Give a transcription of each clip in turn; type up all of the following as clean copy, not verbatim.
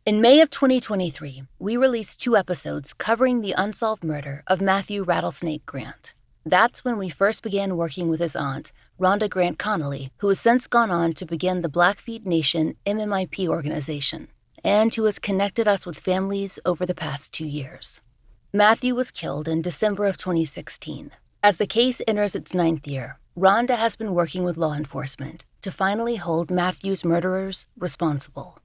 In May of 2023, we released 2 episodes covering the unsolved murder of Matthew Rattlesnake Grant. That's when we first began working with his aunt, Rhonda Grant-Connelly, who has since gone on to begin the Blackfeet Nation MMIP organization, and who has connected us with families over the past 2 years. Matthew was killed in December of 2016. As the case enters its 9th year, Rhonda has been working with law enforcement to finally hold Matthew's murderers responsible,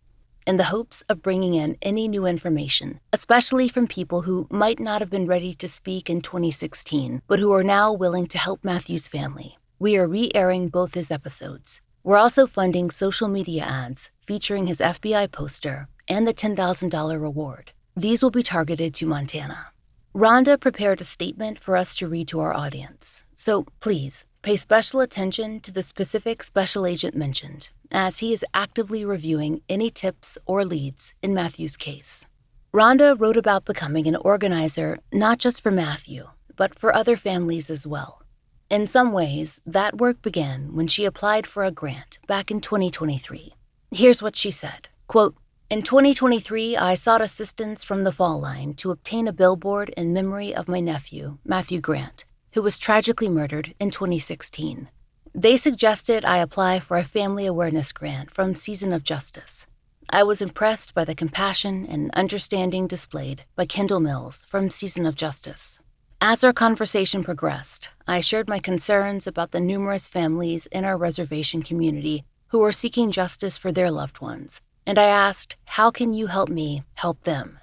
in the hopes of bringing in any new information, especially from people who might not have been ready to speak in 2016, but who are now willing to help Matthew's family. We are re-airing both his episodes. We're also funding social media ads featuring his FBI poster and the $10,000 reward. These will be targeted to Montana. Rhonda prepared a statement for us to read to our audience, so please pay special attention to the specific special agent mentioned, as he is actively reviewing any tips or leads in Matthew's case. Rhonda wrote about becoming an organizer not just for Matthew, but for other families as well. In some ways, that work began when she applied for a grant back in 2023. Here's what she said, quote, "In 2023, I sought assistance from the Fall Line to obtain a billboard in memory of my nephew, Matthew Grant, who was tragically murdered in 2016. They suggested I apply for a family awareness grant from Season of Justice. I was impressed by the compassion and understanding displayed by Kendall Mills from Season of Justice. As our conversation progressed, I shared my concerns about the numerous families in our reservation community who are seeking justice for their loved ones, and I asked, how can you help me help them?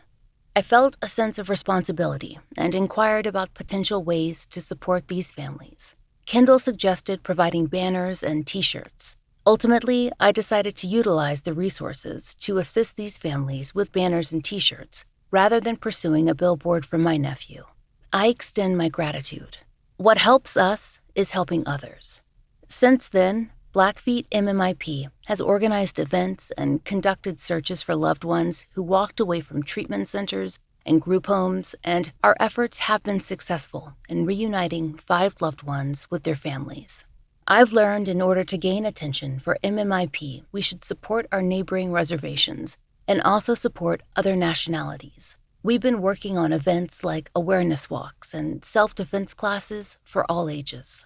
I felt a sense of responsibility and inquired about potential ways to support these families. Kendall suggested providing banners and T-shirts. Ultimately, I decided to utilize the resources to assist these families with banners and T-shirts, rather than pursuing a billboard for my nephew. I extend my gratitude. What helps us is helping others. Since then, Blackfeet MMIP has organized events and conducted searches for loved ones who walked away from treatment centers and group homes, and our efforts have been successful in reuniting 5 loved ones with their families. I've learned in order to gain attention for MMIP, we should support our neighboring reservations and also support other nationalities. We've been working on events like awareness walks and self-defense classes for all ages.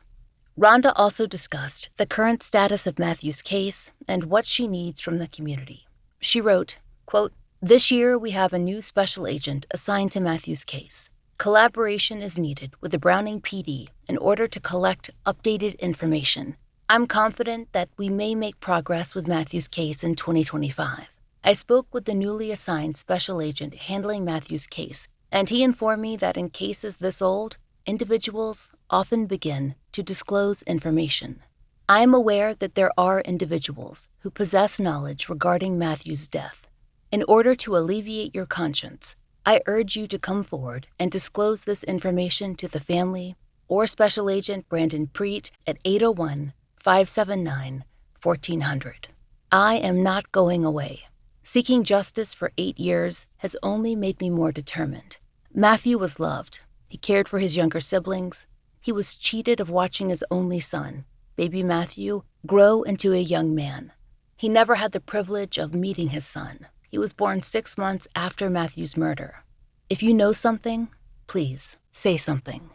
Rhonda also discussed the current status of Matthew's case and what she needs from the community. She wrote, quote, "This year we have a new special agent assigned to Matthew's case. Collaboration is needed with the Browning PD in order to collect updated information. I'm confident that we may make progress with Matthew's case in 2025. I spoke with the newly assigned special agent handling Matthew's case, and he informed me that in cases this old, individuals often begin to disclose information. I am aware that there are individuals who possess knowledge regarding Matthew's death. In order to alleviate your conscience, I urge you to come forward and disclose this information to the family or Special Agent Brandon Preet at 801-579-1400. I am not going away. Seeking justice for 8 years has only made me more determined. Matthew was loved. He cared for his younger siblings. He was cheated of watching his only son, baby Matthew, grow into a young man. He never had the privilege of meeting his son. He was born 6 months after Matthew's murder. If you know something, please say something."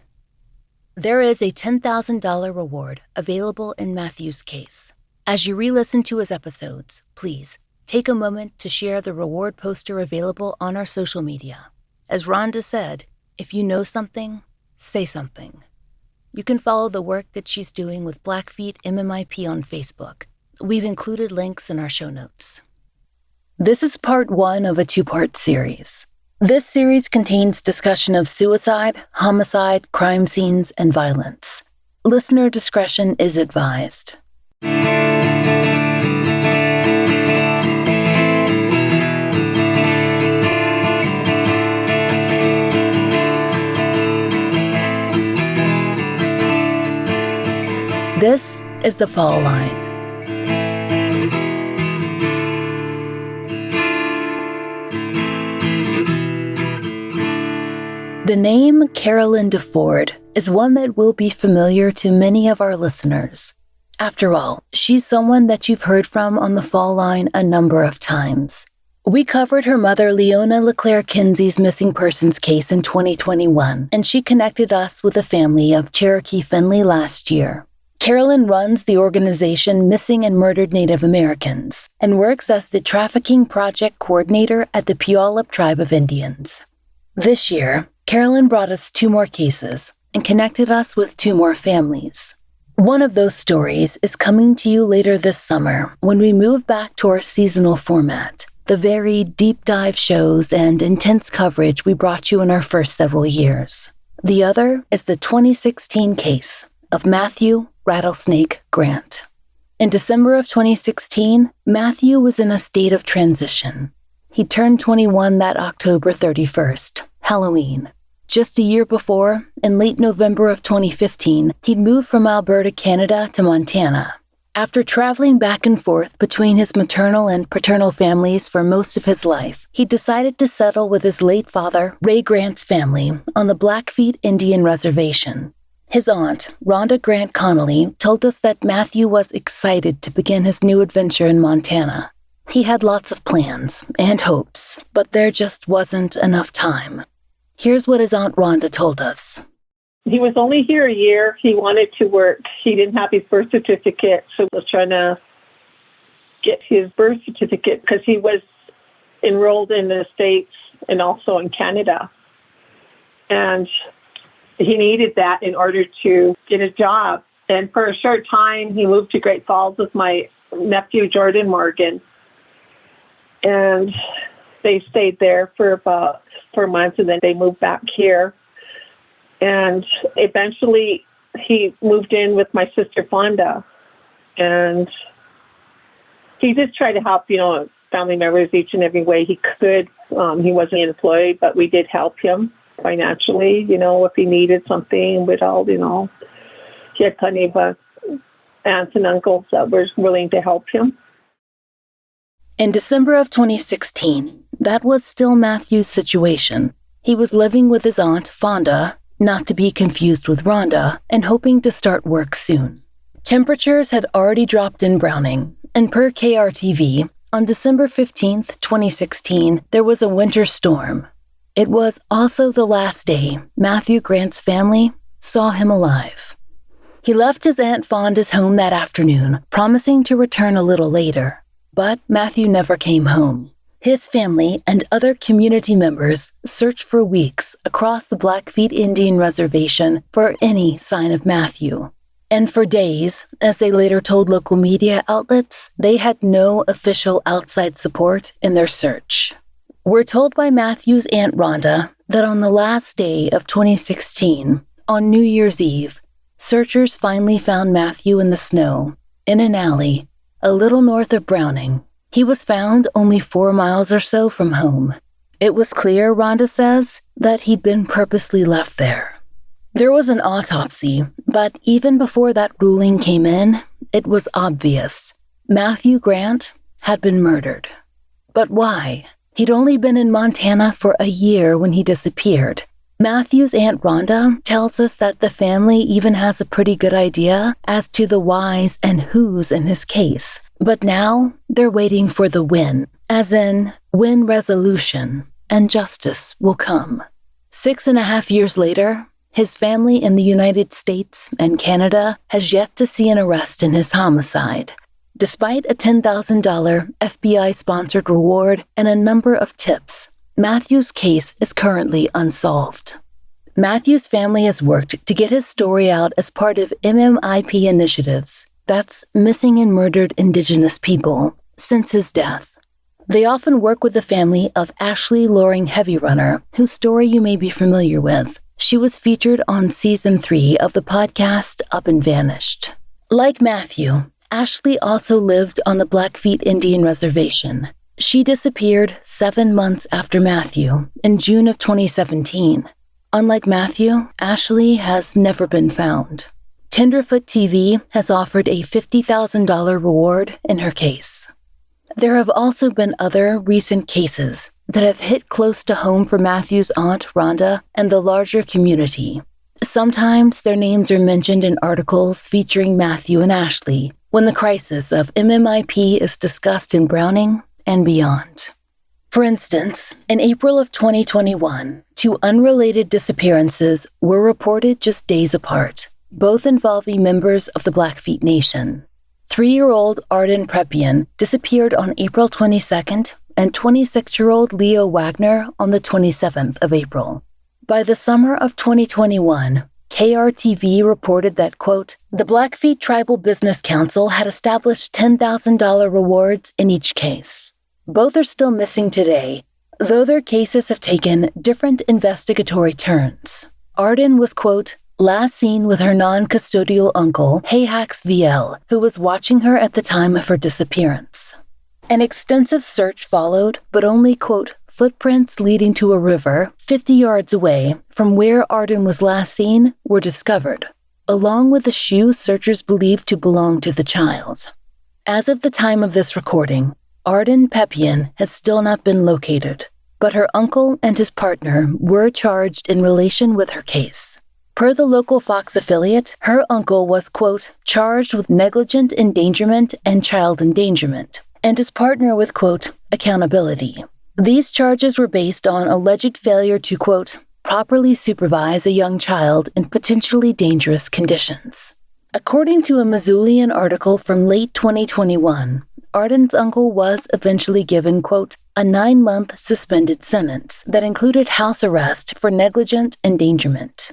There is a $10,000 reward available in Matthew's case. As you re-listen to his episodes, please take a moment to share the reward poster available on our social media. As Rhonda said, if you know something, say something. You can follow the work that she's doing with Blackfeet MMIP on Facebook. We've included links in our show notes. This is part 1 of a 2-part series. This series contains discussion of suicide, homicide, crime scenes, and violence. Listener discretion is advised. This is The Fall Line. The name Carolyn DeFord is one that will be familiar to many of our listeners. After all, she's someone that you've heard from on The Fall Line a number of times. We covered her mother, Leona LeClaire Kinsey's missing persons case in 2021, and she connected us with the family of Cherokee Finley last year. Carolyn runs the organization Missing and Murdered Native Americans and works as the Trafficking Project Coordinator at the Puyallup Tribe of Indians. This year, Carolyn brought us 2 more cases and connected us with 2 more families. One of those stories is coming to you later this summer when we move back to our seasonal format, the very deep dive shows and intense coverage we brought you in our first several years. The other is the 2016 case of Matthew Rattlesnake Grant. In December of 2016, Matthew was in a state of transition. He turned 21 that October 31st, Halloween. Just a year before, in late November of 2015, he'd moved from Alberta, Canada to Montana. After traveling back and forth between his maternal and paternal families for most of his life, he decided to settle with his late father, Ray Grant's family, on the Blackfeet Indian Reservation. His aunt, Rhonda Grant-Connelly, told us that Matthew was excited to begin his new adventure in Montana. He had lots of plans and hopes, but there just wasn't enough time. Here's what his Aunt Rhonda told us. He was only here a year. He wanted to work. He didn't have his birth certificate, so was trying to get his birth certificate because he was enrolled in the States and also in Canada. And he needed that in order to get a job. And for a short time, he moved to Great Falls with my nephew, Jordan Morgan. And they stayed there for about 4 months, and then they moved back here. And eventually, he moved in with my sister, Fonda. And he just tried to help, family members each and every way he could. He wasn't employed, but we did help him financially, if he needed something with all, he had plenty of aunts and uncles that were willing to help him. In December of 2016, that was still Matthew's situation. He was living with his aunt, Fonda, not to be confused with Rhonda, and hoping to start work soon. Temperatures had already dropped in Browning, and per KRTV, on December 15th, 2016, there was a winter storm. It was also the last day Matthew Grant's family saw him alive. He left his Aunt Fonda's home that afternoon, promising to return a little later, but Matthew never came home. His family and other community members searched for weeks across the Blackfeet Indian Reservation for any sign of Matthew. And for days, as they later told local media outlets, they had no official outside support in their search. We're told by Matthew's Aunt Rhonda that on the last day of 2016, on New Year's Eve, searchers finally found Matthew in the snow, in an alley, a little north of Browning. He was found only 4 miles or so from home. It was clear, Rhonda says, that he'd been purposely left there. There was an autopsy, but even before that ruling came in, it was obvious. Matthew Grant had been murdered. But why? He'd only been in Montana for a year when he disappeared. Matthew's Aunt Rhonda tells us that the family even has a pretty good idea as to the whys and whos in his case. But now they're waiting for the win, as in win resolution, and justice will come. 6.5 years later, his family in the United States and Canada has yet to see an arrest in his homicide. Despite a $10,000 FBI-sponsored reward and a number of tips, Matthew's case is currently unsolved. Matthew's family has worked to get his story out as part of MMIP initiatives, that's Missing and Murdered Indigenous People, since his death. They often work with the family of Ashley Loring Heavyrunner, whose story you may be familiar with. She was featured on Season 3 of the podcast Up and Vanished. Like Matthew, Ashley also lived on the Blackfeet Indian Reservation. She disappeared 7 months after Matthew, in June of 2017. Unlike Matthew, Ashley has never been found. Tenderfoot TV has offered a $50,000 reward in her case. There have also been other recent cases that have hit close to home for Matthew's aunt, Rhonda, and the larger community. Sometimes their names are mentioned in articles featuring Matthew and Ashley, when the crisis of MMIP is discussed in Browning and beyond. For instance, in April of 2021, 2 unrelated disappearances were reported just days apart, both involving members of the Blackfeet Nation. 3-year-old Arden Preppian disappeared on April 22nd, and 26-year-old Leo Wagner on the 27th of April. By the summer of 2021, KRTV reported that, quote, the Blackfeet Tribal Business Council had established $10,000 rewards in each case. Both are still missing today, though their cases have taken different investigatory turns. Arden was, quote, last seen with her non-custodial uncle, Hayhax VL, who was watching her at the time of her disappearance. An extensive search followed, but only, quote, footprints leading to a river 50 yards away from where Arden was last seen were discovered, along with the shoe searchers believed to belong to the child. As of the time of this recording, Arden Preppian has still not been located, but her uncle and his partner were charged in relation with her case. Per the local Fox affiliate, her uncle was, quote, charged with negligent endangerment and child endangerment, and his partner with, quote, accountability. These charges were based on alleged failure to, quote, properly supervise a young child in potentially dangerous conditions. According to a Missoulian article from late 2021, Arden's uncle was eventually given, quote, a 9-month suspended sentence that included house arrest for negligent endangerment.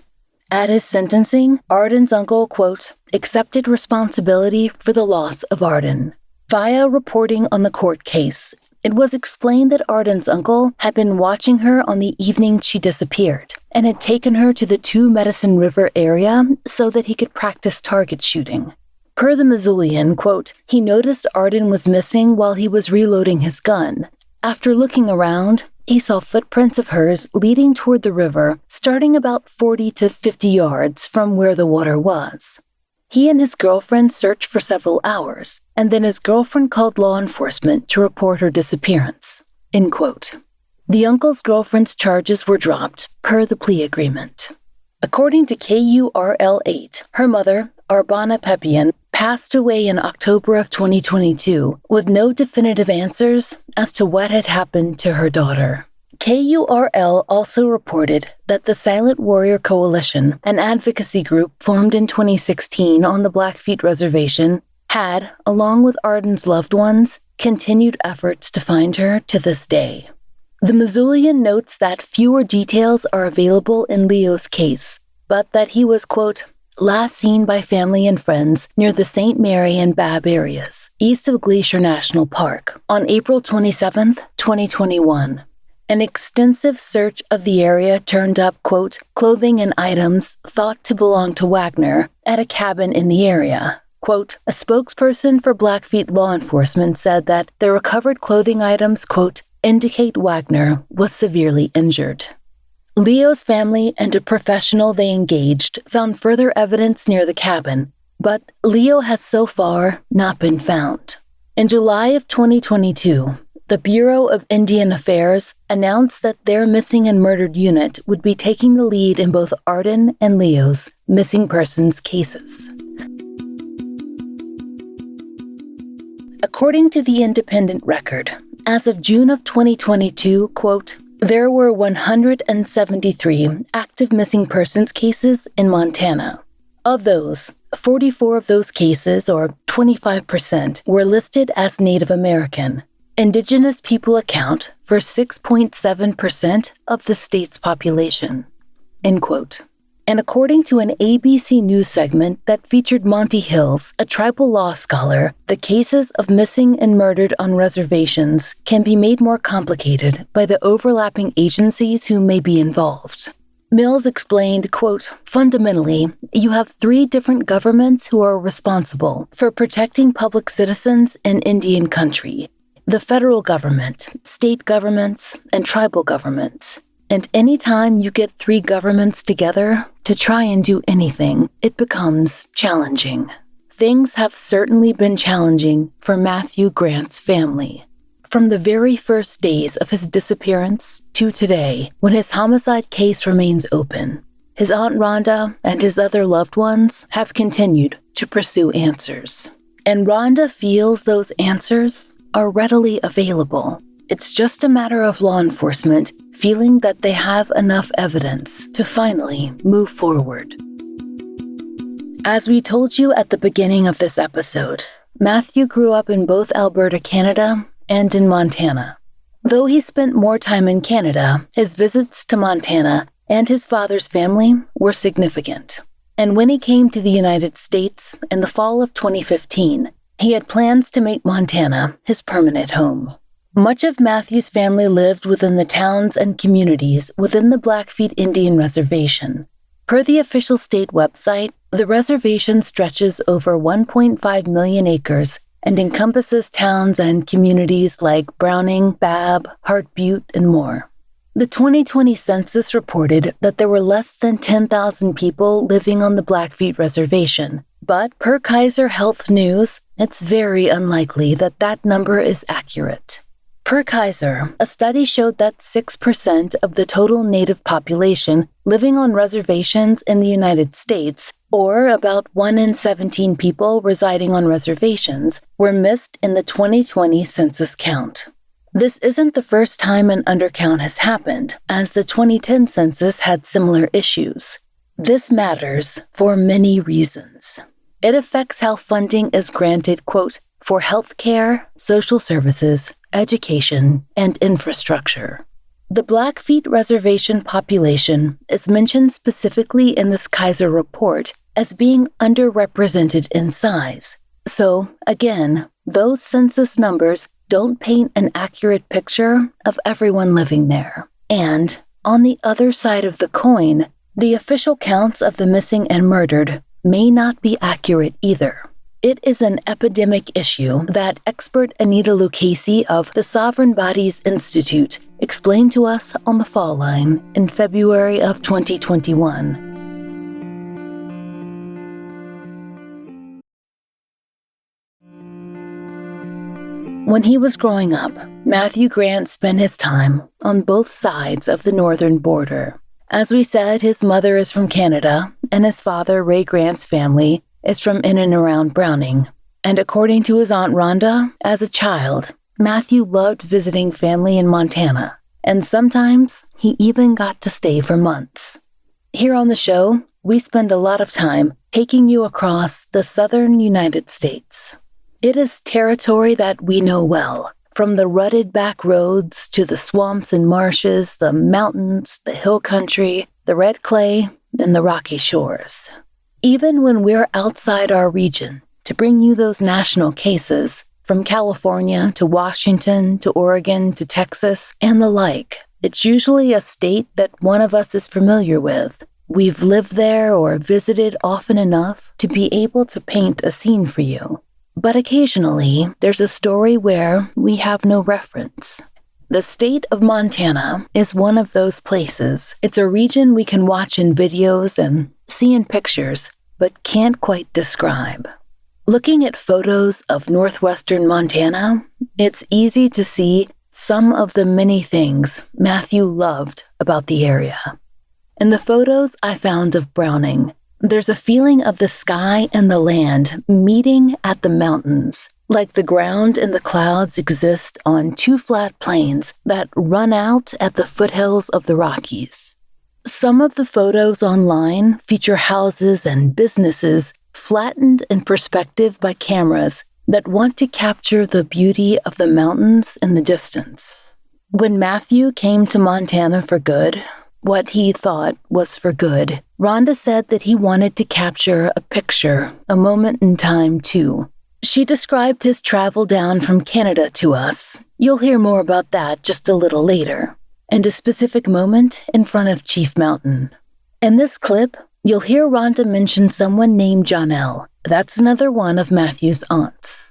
At his sentencing, Arden's uncle, quote, accepted responsibility for the loss of Arden. Via reporting on the court case, it was explained that Arden's uncle had been watching her on the evening she disappeared and had taken her to the 2 Medicine River area so that he could practice target shooting. Per the Missoulian, quote, he noticed Arden was missing while he was reloading his gun. After looking around, he saw footprints of hers leading toward the river, starting about 40 to 50 yards from where the water was. He and his girlfriend searched for several hours, and then his girlfriend called law enforcement to report her disappearance. End quote. The uncle's girlfriend's charges were dropped per the plea agreement. According to KURL-8, her mother, Arbana Preppian, passed away in October of 2022 with no definitive answers as to what had happened to her daughter. KURL also reported that the Silent Warrior Coalition, an advocacy group formed in 2016 on the Blackfeet Reservation, had, along with Arden's loved ones, continued efforts to find her to this day. The Missoulian notes that fewer details are available in Leo's case, but that he was, quote, last seen by family and friends near the St. Mary and Bab areas, east of Glacier National Park, on April 27, 2021. An extensive search of the area turned up, quote, clothing and items thought to belong to Wagner at a cabin in the area. Quote, a spokesperson for Blackfeet law enforcement said that the recovered clothing items, quote, indicate Wagner was severely injured. Leo's family and a professional they engaged found further evidence near the cabin, but Leo has so far not been found. In July of 2022, the Bureau of Indian Affairs announced that their missing and murdered unit would be taking the lead in both Arden and Leo's missing persons cases. According to the Independent Record, as of June of 2022, quote, there were 173 active missing persons cases in Montana. Of those, 44 of those cases, or 25%, were listed as Native American. Indigenous people account for 6.7% of the state's population. End quote. And according to an ABC News segment that featured Monty Hills, a tribal law scholar, the cases of missing and murdered on reservations can be made more complicated by the overlapping agencies who may be involved. Mills explained, quote, fundamentally, you have 3 different governments who are responsible for protecting public citizens in Indian country: the federal government, state governments, and tribal governments. And anytime you get 3 governments together to try and do anything, it becomes challenging. Things have certainly been challenging for Matthew Grant's family. From the very first days of his disappearance to today, when his homicide case remains open, his Aunt Rhonda and his other loved ones have continued to pursue answers. And Rhonda feels those answers are readily available. It's just a matter of law enforcement feeling that they have enough evidence to finally move forward. As we told you at the beginning of this episode, Matthew grew up in both Alberta, Canada, and in Montana. Though he spent more time in Canada, his visits to Montana and his father's family were significant. And when he came to the United States in the fall of 2015, he had plans to make Montana his permanent home. Much of Matthew's family lived within the towns and communities within the Blackfeet Indian Reservation. Per the official state website, the reservation stretches over 1.5 million acres and encompasses towns and communities like Browning, Babb, Hart Butte, and more. The 2020 census reported that there were less than 10,000 people living on the Blackfeet Reservation, but per Kaiser Health News, it's very unlikely that that number is accurate. Per Kaiser, a study showed that 6% of the total Native population living on reservations in the United States, or about 1 in 17 people residing on reservations, were missed in the 2020 census count. This isn't the first time an undercount has happened, as the 2010 census had similar issues. This matters for many reasons. It affects how funding is granted, quote, for healthcare, social services, education, and infrastructure. The Blackfeet Reservation population is mentioned specifically in this Kaiser report as being underrepresented in size. So, again, those census numbers don't paint an accurate picture of everyone living there. And, on the other side of the coin, the official counts of the missing and murdered may not be accurate either. It is an epidemic issue that expert Anita Lucchese of the Sovereign Bodies Institute explained to us on the Fall Line in February of 2021. When he was growing up, Matthew Grant spent his time on both sides of the northern border. As we said, his mother is from Canada, and his father, Ray Grant's family, is from in and around Browning. And according to his Aunt Rhonda, as a child, Matthew loved visiting family in Montana, and sometimes he even got to stay for months. Here on the show, we spend a lot of time taking you across the southern United States. It is territory that we know well, from the rutted back roads to the swamps and marshes, the mountains, the hill country, the red clay, and the rocky shores. Even when we're outside our region, to bring you those national cases, from California to Washington to Oregon to Texas and the like, it's usually a state that one of us is familiar with. We've lived there or visited often enough to be able to paint a scene for you. But occasionally, there's a story where we have no reference. The state of Montana is one of those places. It's a region we can watch in videos and see in pictures, but can't quite describe. Looking at photos of northwestern Montana, it's easy to see some of the many things Matthew loved about the area. In the photos I found of Browning, there's a feeling of the sky and the land meeting at the mountains, like the ground and the clouds exist on two flat plains that run out at the foothills of the Rockies. Some of the photos online feature houses and businesses flattened in perspective by cameras that want to capture the beauty of the mountains in the distance. When Matthew came to Montana for good, what he thought was for good, Rhonda said that he wanted to capture a picture, a moment in time too. She described his travel down from Canada to us. You'll hear more about that just a little later. And a specific moment in front of Chief Mountain. In this clip, you'll hear Rhonda mention someone named Jonelle. That's another one of Matthew's aunts.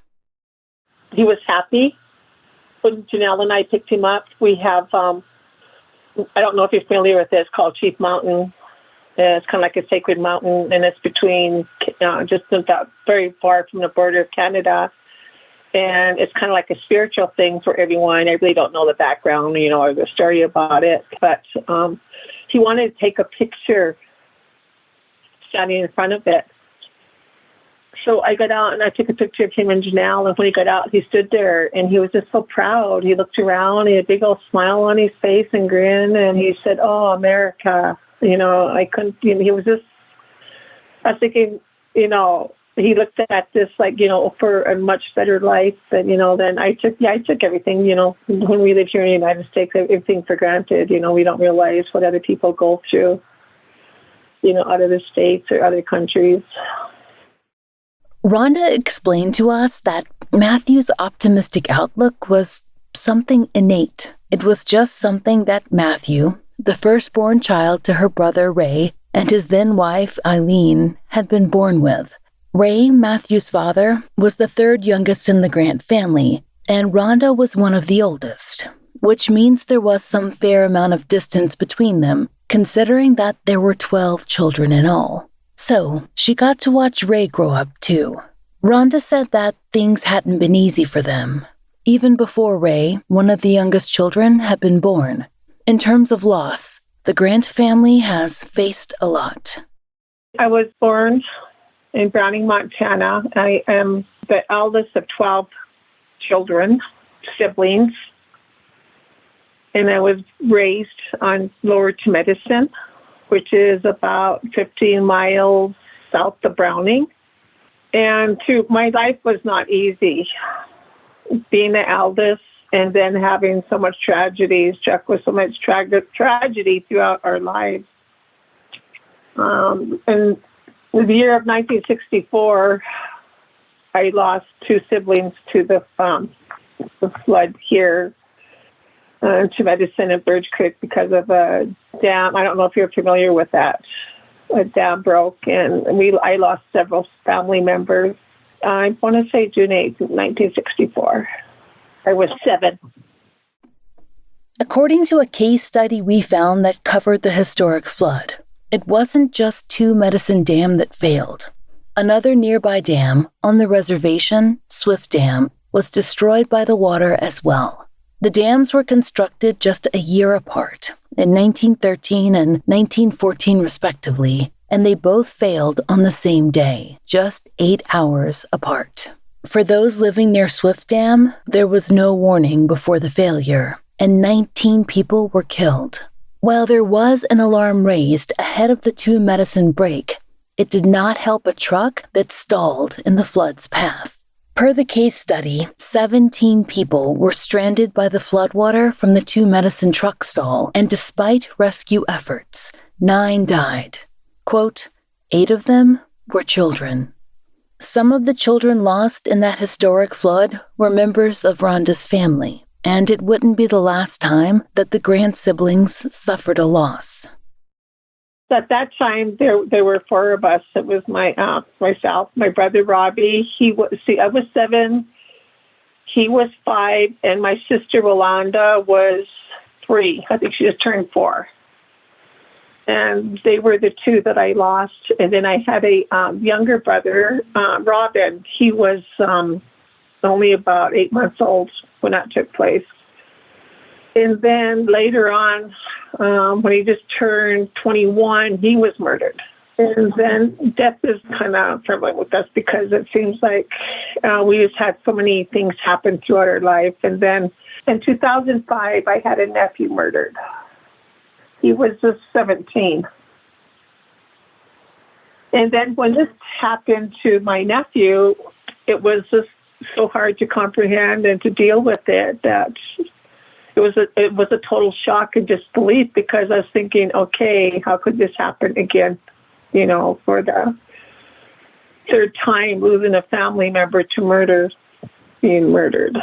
He was happy when Janelle and I picked him up. We have, I don't know if you're familiar with this, called Chief Mountain. It's kind of like a sacred mountain, and it's between, just not very far from the border of Canada. And it's kind of like a spiritual thing for everyone. I really don't know the background, or the story about it. But he wanted to take a picture standing in front of it. So I got out and I took a picture of him and Janelle. And when he got out, he stood there and he was just so proud. He looked around, he had a big old smile on his face and grin. And he said, "Oh, America." I couldn't, he was just, I was thinking, he looked at this like, for a much better life than, than I took. Yeah, I took everything, when we live here in the United States, everything for granted. We don't realize what other people go through, out of the States or other countries. Rhonda explained to us that Matthew's optimistic outlook was something innate. It was just something that Matthew, the firstborn child to her brother Ray and his then wife Eileen, had been born with. Ray, Matthew's father, was the third youngest in the Grant family, and Rhonda was one of the oldest, which means there was some fair amount of distance between them, considering that there were 12 children in all. So, she got to watch Ray grow up too. Rhonda said that things hadn't been easy for them. Even before Ray, one of the youngest children, had been born. In terms of loss, the Grant family has faced a lot. I was born in Browning, Montana. I am the eldest of 12 children, siblings. And I was raised on Laurah to Medicine, which is about 15 miles south of Browning. And my life was not easy. Being the eldest and then having so much tragedy, struck with so much tragedy throughout our lives. And in the year of 1964, I lost two siblings to the flood here to Medicine and Birch Creek because of a dam. I don't know if you're familiar with that. A dam broke, and I lost several family members. I want to say June 8th, 1964. I was 7. According to a case study we found that covered the historic flood, it wasn't just 2 Medicine Dam that failed. Another nearby dam on the reservation, Swift Dam, was destroyed by the water as well. The dams were constructed just a year apart, in 1913 and 1914 respectively, and they both failed on the same day, just 8 hours apart. For those living near Swift Dam, there was no warning before the failure, and 19 people were killed. While there was an alarm raised ahead of the 2 Medicine break, it did not help a truck that stalled in the flood's path. Per the case study, 17 people were stranded by the floodwater from the 2 Medicine truck stall, and despite rescue efforts, 9 died. Quote, 8 of them were children. Some of the children lost in that historic flood were members of Rhonda's family, and it wouldn't be the last time that the Grant siblings suffered a loss. At that time, there were 4 of us. It was myself, my brother Robbie. I was 7. He was 5, and my sister Rolanda was 3. I think she just turned 4. And they were the 2 that I lost. And then I had a younger brother, Robin. He was only about 8 months old when that took place. And then later on, when he just turned 21, he was murdered. And then death is kind of prevalent with us because it seems like we just had so many things happen throughout our life. And then in 2005, I had a nephew murdered. He was just 17. And then when this happened to my nephew, it was just so hard to comprehend and to deal with it that it was a total shock and disbelief, because I was thinking, okay, how could this happen again? For the 3rd time, losing a family member to being murdered.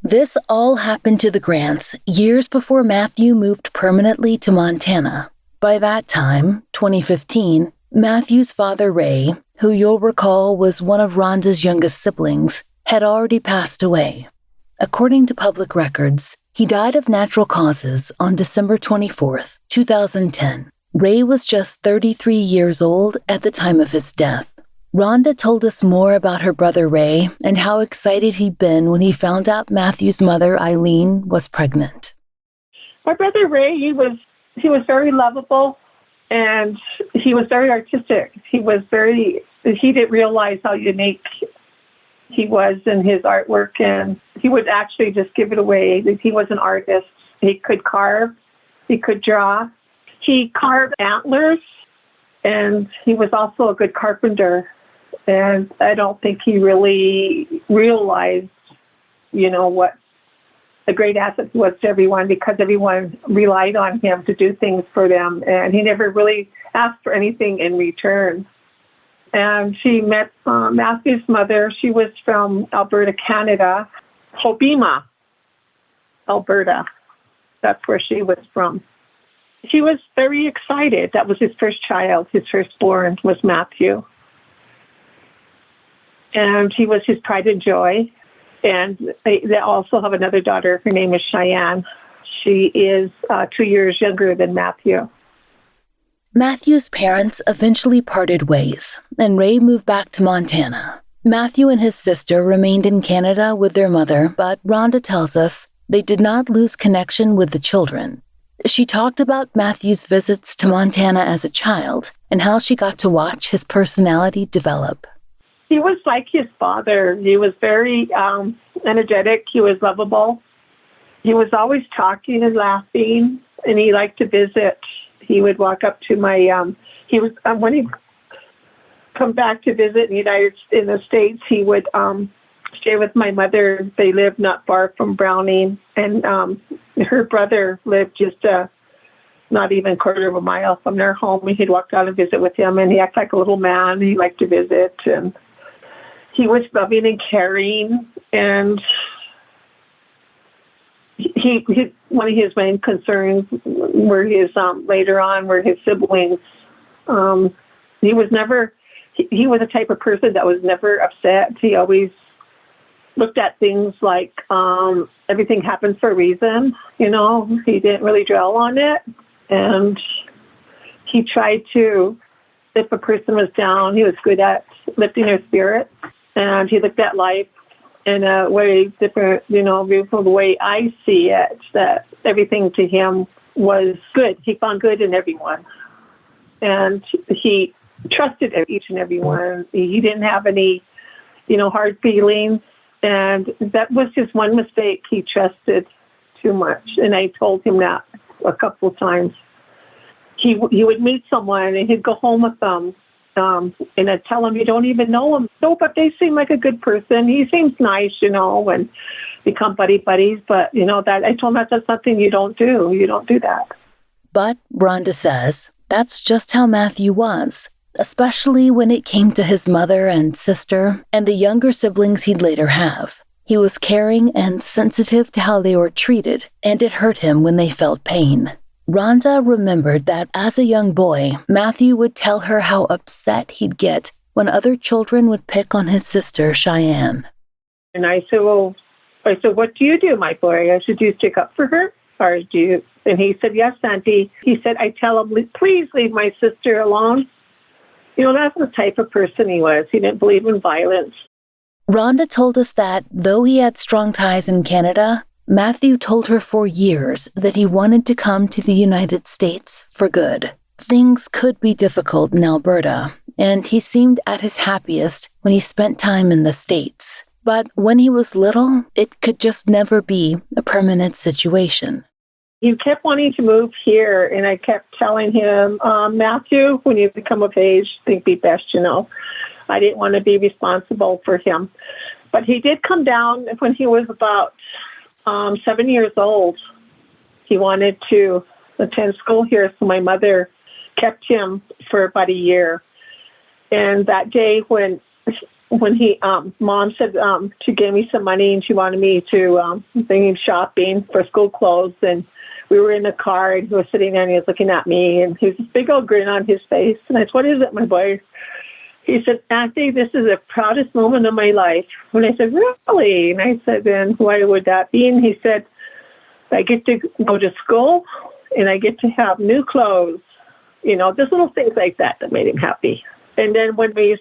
This all happened to the Grants years before Matthew moved permanently to Montana. By that time, 2015, Matthew's father Ray, who you'll recall was one of Rhonda's youngest siblings, had already passed away. According to public records, he died of natural causes on December 24th, 2010. Ray was just 33 years old at the time of his death. Rhonda told us more about her brother Ray and how excited he'd been when he found out Matthew's mother, Eileen, was pregnant. My brother Ray, he was very lovable, and he was very artistic. He was very he didn't realize how unique he was in his artwork, and he would actually just give it away. He was an artist. He could carve, he could draw. He carved antlers, and he was also a good carpenter. And I don't think he really realized, what a great asset he was to everyone, because everyone relied on him to do things for them. And he never really asked for anything in return. And she met Matthew's mother. She was from Alberta, Canada, Hobbema, Alberta. That's where she was from. He was very excited. That was his first child. His firstborn was Matthew. And he was his pride and joy. And they also have another daughter. Her name is Cheyenne. She is 2 years younger than Matthew. Matthew's parents eventually parted ways, and Ray moved back to Montana. Matthew and his sister remained in Canada with their mother, but Rhonda tells us they did not lose connection with the children. She talked about Matthew's visits to Montana as a child and how she got to watch his personality develop. He was like his father. He was very energetic. He was lovable. He was always talking and laughing, and he liked to visit. He would walk up to my, when he come back to visit in the States, he would stay with my mother. They lived not far from Browning, and her brother lived just not even a quarter of a mile from their home. He'd walk down and visit with him, and he acted like a little man. He liked to visit, and he was loving and caring, and he one of his main concerns were his later on were his siblings. He was a type of person that was never upset. He always looked at things like everything happens for a reason. He didn't really dwell on it, and he tried to, if a person was down, he was good at lifting their spirits, and he looked at life in a way different, from the way I see it, that everything to him was good. He found good in everyone. And he trusted each and every one. He didn't have any, hard feelings. And that was his one mistake. He trusted too much. And I told him that a couple of times. He would meet someone and he'd go home with them. And I'd tell him, you don't even know him. No, but they seem like a good person. He seems nice, and become buddies. But, that I told him that's something you don't do. You don't do that. But Rhonda says that's just how Matthew was, especially when it came to his mother and sister and the younger siblings he'd later have. He was caring and sensitive to how they were treated, and it hurt him when they felt pain. Rhonda remembered that as a young boy, Matthew would tell her how upset he'd get when other children would pick on his sister, Cheyenne. And I said, what do you do, my boy? I said, do you stick up for her? Or do you? And he said, yes, Auntie. He said, I tell him, please leave my sister alone. That's the type of person he was. He didn't believe in violence. Rhonda told us that, though he had strong ties in Canada, Matthew told her for years that he wanted to come to the United States for good. Things could be difficult in Alberta, and he seemed at his happiest when he spent time in the States. But when he was little, it could just never be a permanent situation. He kept wanting to move here, and I kept telling him, Matthew, when you become of age, think be best, I didn't want to be responsible for him. But he did come down when he was about 7 years old. He wanted to attend school here, so my mother kept him for about a year. And that day when he, Mom said she gave me some money and she wanted me to bring him shopping for school clothes, and we were in the car and he was sitting there and he was looking at me and he was this big old grin on his face. And I said, what is it, my boy? He said, Auntie, this is the proudest moment of my life. And I said, really? And I said, then why would that be? And he said, I get to go to school and I get to have new clothes. Just little things like that made him happy. And then when we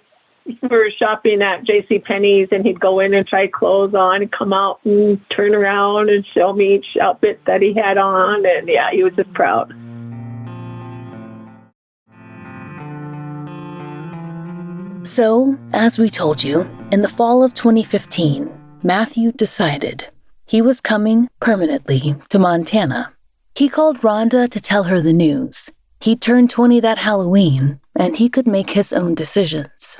were shopping at JCPenney's and he'd go in and try clothes on and come out and turn around and show me each outfit that he had on. And yeah, he was just proud. So, as we told you, in the fall of 2015, Matthew decided he was coming permanently to Montana. He called Rhonda to tell her the news. He turned 20 that Halloween, and he could make his own decisions.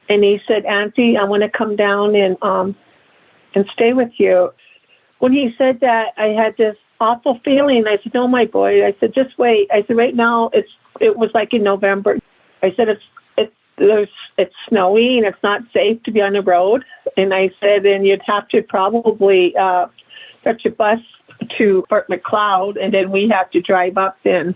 And he said, Auntie, I want to come down and stay with you. When he said that, I had this awful feeling. I said, no, my boy. I said, just wait. I said, right now, it was like in November. I said, it's snowy and it's not safe to be on the road. And I said, and you'd have to probably catch a bus to Fort McLeod, and then we have to drive up and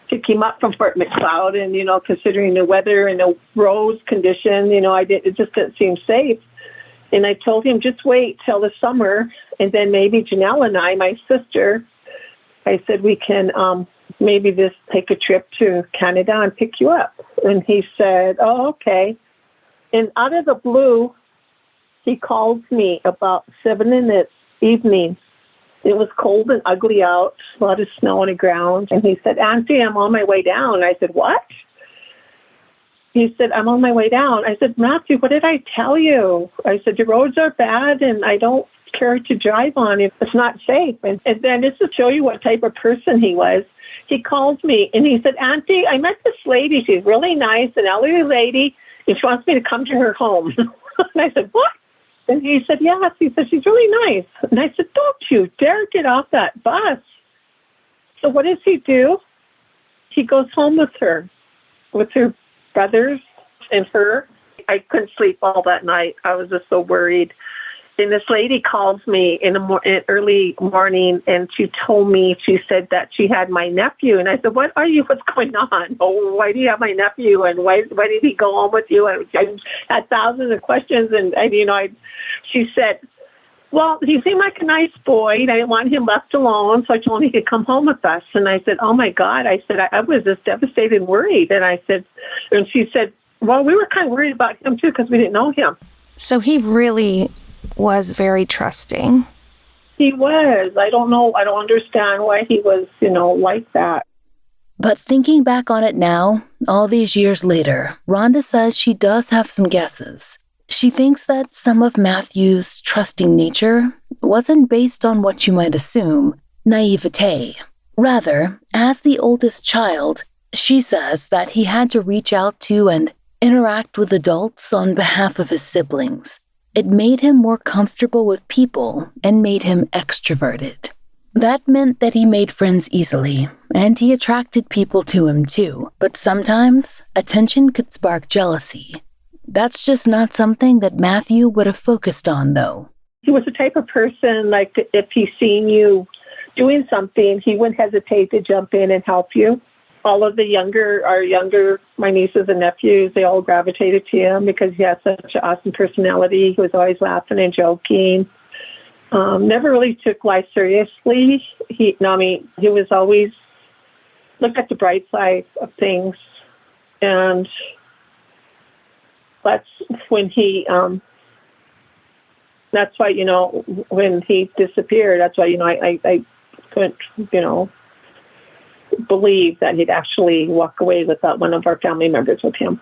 pick him up from Fort McLeod. And, considering the weather and the roads condition, it just didn't seem safe. And I told him, just wait till the summer, and then maybe Janelle and I, my sister, I said, we can maybe just take a trip to Canada and pick you up. And he said, oh, okay. And out of the blue, he called me about 7 in the evening. It was cold and ugly out, a lot of snow on the ground. And he said, Auntie, I'm on my way down. I said, what? He said, I'm on my way down. I said, Matthew, what did I tell you? I said, the roads are bad and I don't care to drive on if it's not safe. And then just to show you what type of person he was, he called me and he said, Auntie, I met this lady. She's really nice, an elderly lady, and she wants me to come to her home. And I said, what? And he said, yes. He said, she's really nice. And I said, don't you dare get off that bus. So what does he do? He goes home with her brothers and her. I couldn't sleep all that night. I was just so worried. And this lady calls me in early morning, and she told me, she said that she had my nephew. And I said, what's going on? Oh, why do you have my nephew? And why did he go home with you? And I had thousands of questions. And she said, well, he seemed like a nice boy. I didn't want him left alone, so I told him he could come home with us. And I said, oh, my God. I said, I was just devastated and worried. And she said, well, we were kind of worried about him, too, because we didn't know him. So he really was very trusting. He was. I don't know. I don't understand why he was, like that. But thinking back on it now, all these years later, Rhonda says she does have some guesses. She thinks that some of Matthew's trusting nature wasn't based on what you might assume, naivete. Rather, as the oldest child, she says that he had to reach out to and interact with adults on behalf of his siblings. It made him more comfortable with people and made him extroverted. That meant that he made friends easily, and he attracted people to him too. But sometimes, attention could spark jealousy. That's just not something that Matthew would have focused on, though. He was the type of person, like, if he seen you doing something, he wouldn't hesitate to jump in and help you. All of my nieces and nephews, they all gravitated to him because he had such an awesome personality. He was always laughing and joking. Never really took life seriously. He was always look at the bright side of things. And that's when that's why, when he disappeared, that's why, I couldn't, believe that he'd actually walk away without one of our family members with him.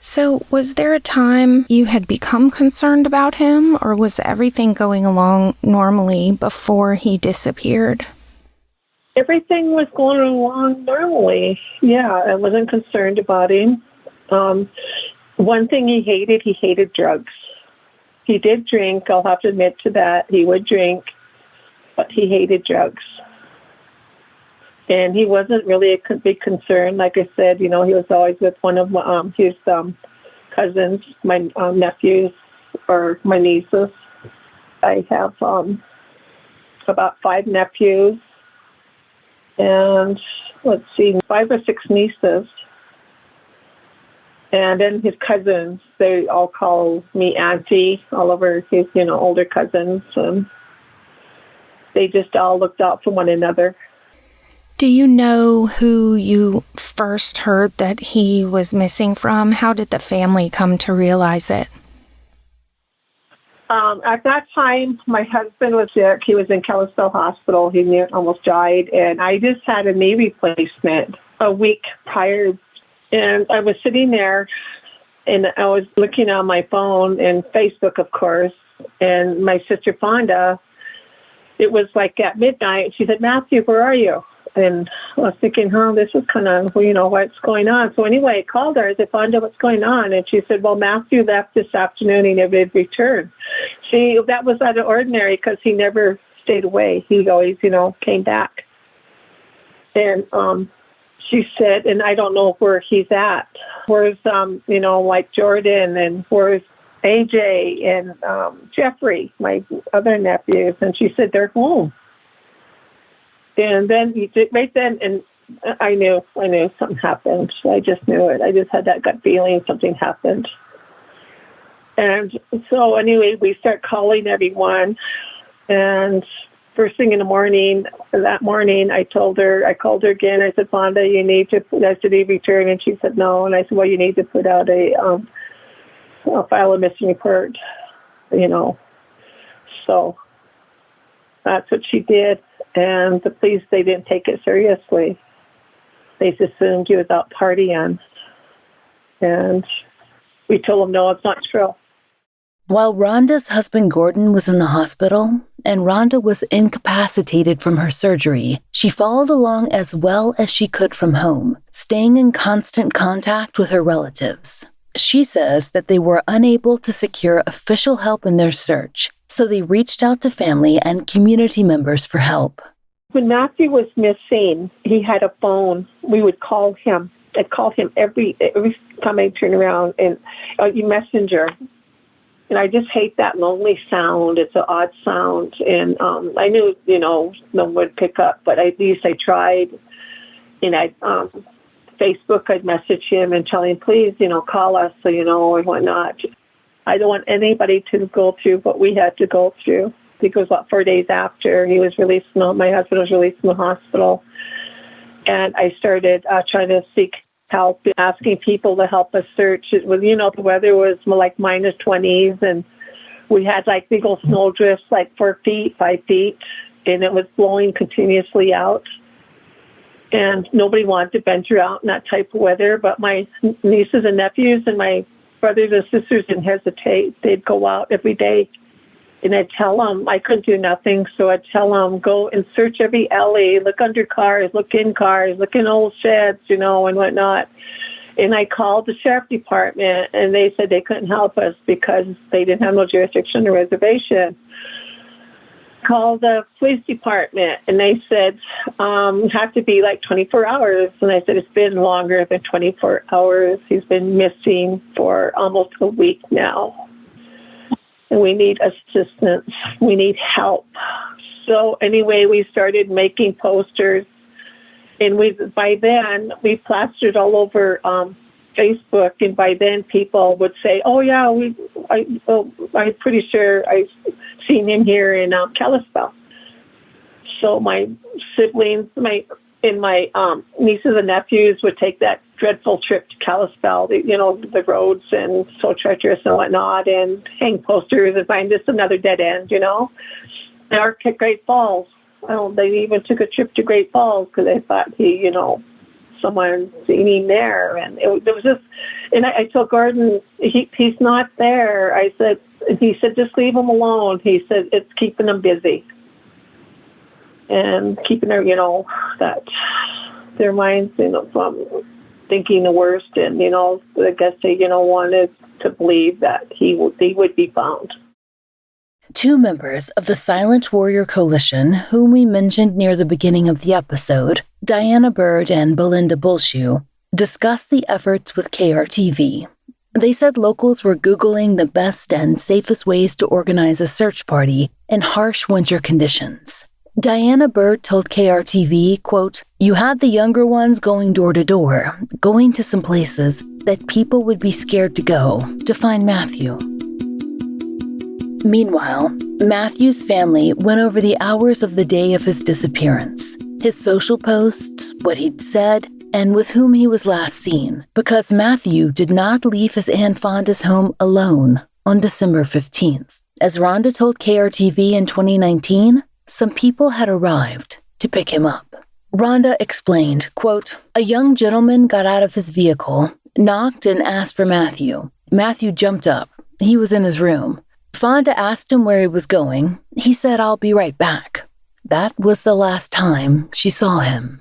So was there a time you had become concerned about him, or was everything going along normally before he disappeared? Everything was going along normally. Yeah, I wasn't concerned about him. One thing he hated drugs. He did drink, I'll have to admit to that. He would drink, but he hated drugs. And he wasn't really a big concern. Like I said, he was always with one of his cousins, my nephews, or my nieces. I have about 5 nephews and, 5 or 6 nieces. And then his cousins, they all call me Auntie, all over his, older cousins. And they just all looked out for one another. Do you know who you first heard that he was missing from? How did the family come to realize it? At that time, my husband was sick. He was in Kalispell Hospital. He almost died. And I just had a knee replacement a week prior. And I was sitting there And I was looking on my phone and Facebook, of course, and my sister Fonda, it was like at midnight. She said, Matthew, where are you? And I was thinking, this is kind of, what's going on? So anyway, I called her. I said, Fonda, what's going on? And she said, well, Matthew left this afternoon. He never did return. See, that was out of ordinary because he never stayed away. He always, came back. And she said, and I don't know where he's at. Where's, like Jordan, and where's AJ and Jeffrey, my other nephews? And she said, they're home. And then right then, and I knew something happened. I just knew it. I just had that gut feeling something happened. And so anyway, we start calling everyone. And first thing in the morning, that morning, I called her again. I said, Fonda, you need to, did he return? And she said, no. And I said, well, you need to put out I'll file a missing report, So that's what she did. And the police, they didn't take it seriously. They just assumed he was out partying. And we told them, no, it's not true. While Rhonda's husband Gordon was in the hospital and Rhonda was incapacitated from her surgery, she followed along as well as she could from home, staying in constant contact with her relatives. She says that they were unable to secure official help in their search, so they reached out to family and community members for help. When Matthew was missing, he had a phone. We would call him. I'd call him every time I turn around, and messenger. And I just hate that lonely sound. It's an odd sound. And I knew, no one would pick up, but at least I tried. And I'd Facebook, I'd message him and tell him, please, call us, and whatnot. I don't want anybody to go through what we had to go through. I think it was about 4 days after he was released. My husband was released from the hospital. And I started trying to seek help, asking people to help us search. It was, the weather was like minus 20s, and we had like big old snow drifts, like 4 feet, 5 feet, and it was blowing continuously out. And nobody wanted to venture out in that type of weather, but my nieces and nephews and my brothers and sisters didn't hesitate. They'd go out every day, and I'd tell them I couldn't do nothing, so I'd tell them, go and search every alley, look under cars, look in old sheds, and whatnot. And I called the sheriff department, and they said they couldn't help us because they didn't have no jurisdiction on the reservation. Called the police department, and they said it had to be like 24 hours. And I said, it's been longer than 24 hours. He's been missing for almost a week now. And we need assistance. We need help. So anyway, we started making posters, and by then we plastered all over Facebook. And by then people would say, "Oh yeah, I'm pretty sure I've seen him here in Kalispell." So my siblings, my nieces and nephews would take that dreadful trip to Kalispell, the roads and so treacherous and whatnot, and hang posters and find this another dead end, Or at Great Falls. They even took a trip to Great Falls because they thought someone seen him there. And there was just, and I told Gordon, he's not there. He said, just leave him alone. He said, it's keeping him busy. And keeping that their minds, from thinking the worst, and I guess they wanted to believe that he would be found. Two members of the Silent Warrior Coalition, whom we mentioned near the beginning of the episode, Diana Bird and Belinda Bullshoe, discussed the efforts with KRTV. They said locals were Googling the best and safest ways to organize a search party in harsh winter conditions. Diana Bird told KRTV, quote, "You had the younger ones going door to door, going to some places that people would be scared to go to find Matthew." Meanwhile, Matthew's family went over the hours of the day of his disappearance, his social posts, what he'd said, and with whom he was last seen, because Matthew did not leave his Aunt Fonda's home alone on December 15th. As Rhonda told KRTV in 2019, some people had arrived to pick him up. Rhonda explained, quote, "A young gentleman got out of his vehicle knocked and asked for Matthew. Matthew jumped up. He was in his room. Fonda asked him where he was going. He said, "I'll be right back." That was the last time she saw him.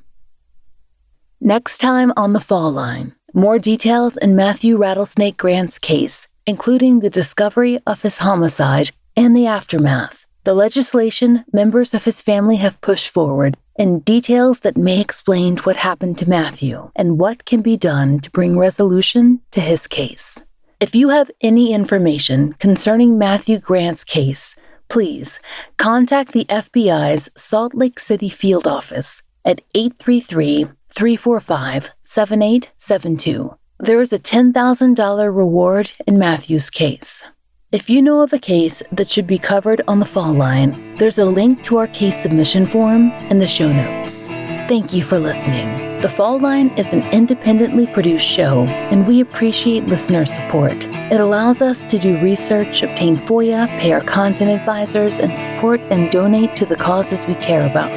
Next time on The Fall Line, more details in Matthew Rattlesnake Grant's case, including the discovery of his homicide and the aftermath, the legislation members of his family have pushed forward, and details that may explain what happened to Matthew and what can be done to bring resolution to his case. If you have any information concerning Matthew Grant's case, please contact the FBI's Salt Lake City field office at 833-345-7872. There is a $10,000 reward in Matthew's case. If you know of a case that should be covered on The Fall Line, there's a link to our case submission form in the show notes. Thank you for listening. The Fall Line is an independently produced show, and we appreciate listener support. It allows us to do research, obtain FOIA, pay our content advisors, and support and donate to the causes we care about.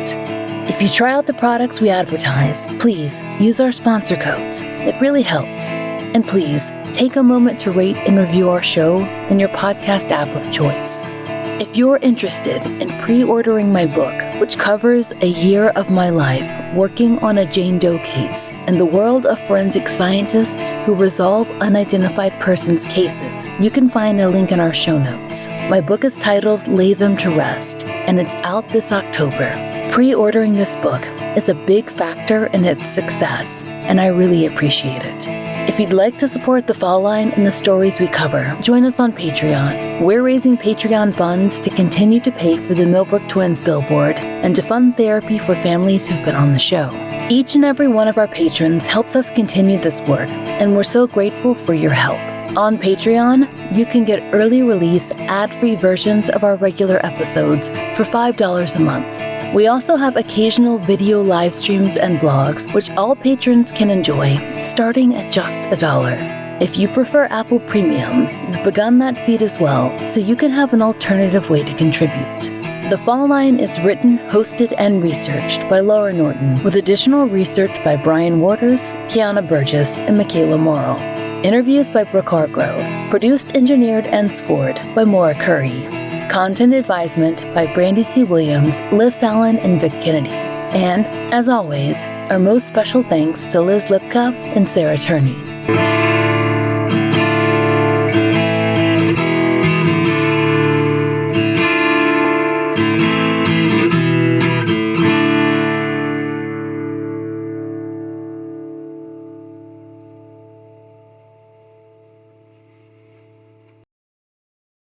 If you try out the products we advertise, please use our sponsor codes. It really helps. And please, take a moment to rate and review our show in your podcast app of choice. If you're interested in pre-ordering my book, which covers a year of my life working on a Jane Doe case and the world of forensic scientists who resolve unidentified persons cases, you can find a link in our show notes. My book is titled Lay Them to Rest, and it's out this October. Pre-ordering this book is a big factor in its success, and I really appreciate it. If you'd like to support The Fall Line and the stories we cover, join us on Patreon. We're raising Patreon funds to continue to pay for the Millbrook Twins billboard and to fund therapy for families who've been on the show. Each and every one of our patrons helps us continue this work, and we're so grateful for your help. On Patreon, you can get early release, ad-free versions of our regular episodes for $5 a month. We also have occasional video live streams and blogs, which all patrons can enjoy, starting at just $1. If you prefer Apple Premium, we've begun that feed as well, so you can have an alternative way to contribute. The Fall Line is written, hosted, and researched by Laura Norton, with additional research by Brian Waters, Kiana Burgess, and Michaela Morrill. Interviews by Brooke Hargrove. Produced, engineered, and scored by Maura Curry. Content advisement by Brandy C. Williams, Liv Fallon, and Vic Kennedy. And, as always, our most special thanks to Liz Lipka and Sarah Turney.